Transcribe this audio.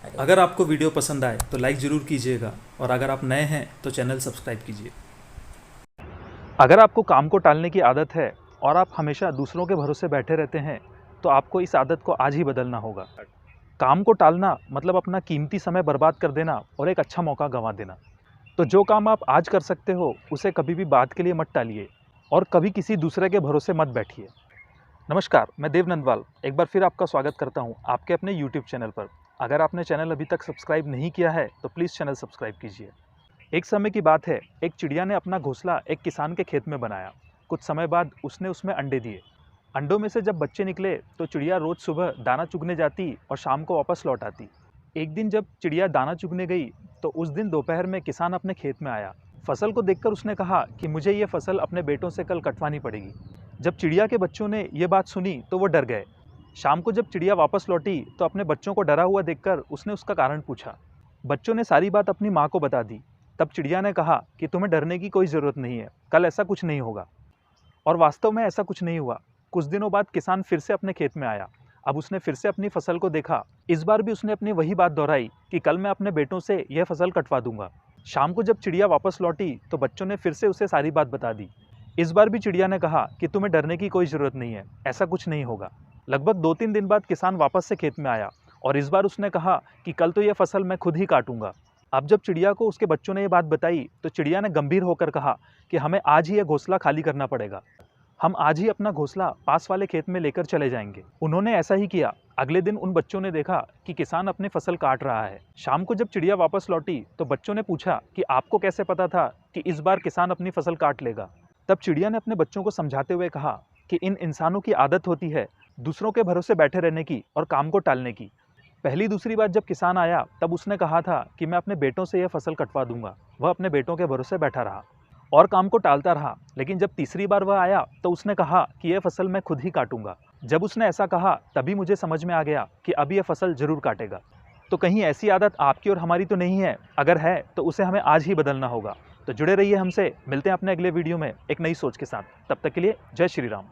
अगर आपको वीडियो पसंद आए तो लाइक ज़रूर कीजिएगा और अगर आप नए हैं तो चैनल सब्सक्राइब कीजिए। अगर आपको काम को टालने की आदत है और आप हमेशा दूसरों के भरोसे बैठे रहते हैं, तो आपको इस आदत को आज ही बदलना होगा। काम को टालना मतलब अपना कीमती समय बर्बाद कर देना और एक अच्छा मौका गंवा देना। तो जो काम आप आज कर सकते हो, उसे कभी भी बाद के लिए मत टालिए और कभी किसी दूसरे के भरोसे मत बैठिए। नमस्कार, मैं देव नंदवाल एक बार फिर आपका स्वागत करता हूं आपके अपने यूट्यूब चैनल पर। अगर आपने चैनल अभी तक सब्सक्राइब नहीं किया है, तो प्लीज़ चैनल सब्सक्राइब कीजिए। एक समय की बात है, एक चिड़िया ने अपना घोंसला एक किसान के खेत में बनाया। कुछ समय बाद उसने उसमें अंडे दिए। अंडों में से जब बच्चे निकले तो चिड़िया रोज सुबह दाना चुगने जाती और शाम को वापस लौट आती। एक दिन जब चिड़िया दाना चुगने गई तो उस दिन दोपहर में किसान अपने खेत में आया। फसल को देखकर उसने कहा कि मुझे ये फसल अपने बेटों से कल कटवानी पड़ेगी। जब चिड़िया के बच्चों ने ये बात सुनी तो वो डर गए। शाम को जब चिड़िया वापस लौटी तो अपने बच्चों को डरा हुआ देखकर उसने उसका कारण पूछा। बच्चों ने सारी बात अपनी माँ को बता दी। तब चिड़िया ने कहा कि तुम्हें डरने की कोई ज़रूरत नहीं है, कल ऐसा कुछ नहीं होगा। और वास्तव में ऐसा कुछ नहीं हुआ। कुछ दिनों बाद किसान फिर से अपने खेत में आया। अब उसने फिर से अपनी फसल को देखा। इस बार भी उसने अपनी वही बात दोहराई कि कल मैं अपने बेटों से यह फसल कटवा दूंगा। शाम को जब चिड़िया वापस लौटी तो बच्चों ने फिर से उसे सारी बात बता दी। इस बार भी चिड़िया ने कहा कि तुम्हें डरने की कोई ज़रूरत नहीं है, ऐसा कुछ नहीं होगा। लगभग 2-3 दिन बाद किसान वापस से खेत में आया और इस बार उसने कहा कि कल तो यह फसल मैं खुद ही काटूंगा। अब जब चिड़िया को उसके बच्चों ने ये बात बताई तो चिड़िया ने गंभीर होकर कहा कि हमें आज ही यह घोंसला खाली करना पड़ेगा। हम आज ही अपना घोंसला पास वाले खेत में लेकर चले जाएंगे। उन्होंने ऐसा ही किया। अगले दिन उन बच्चों ने देखा कि किसान अपनी फसल काट रहा है। शाम को जब चिड़िया वापस लौटी तो बच्चों ने पूछा कि आपको कैसे पता था कि इस बार किसान अपनी फसल काट लेगा। तब चिड़िया ने अपने बच्चों को समझाते हुए कहा कि इन इंसानों की आदत होती है दूसरों के भरोसे बैठे रहने की और काम को टालने की। पहली दूसरी बार जब किसान आया तब उसने कहा था कि मैं अपने बेटों से यह फसल कटवा दूंगा। वह अपने बेटों के भरोसे बैठा रहा और काम को टालता रहा। लेकिन जब तीसरी बार वह आया तो उसने कहा कि यह फसल मैं खुद ही काटूंगा। जब उसने ऐसा कहा तभी मुझे समझ में आ गया कि अब यह फसल जरूर काटेगा। तो कहीं ऐसी आदत आपकी और हमारी तो नहीं है? अगर है तो उसे हमें आज ही बदलना होगा। तो जुड़े रहिए हमसे। मिलते हैं अपने अगले वीडियो में एक नई सोच के साथ। तब तक के लिए जय श्री राम।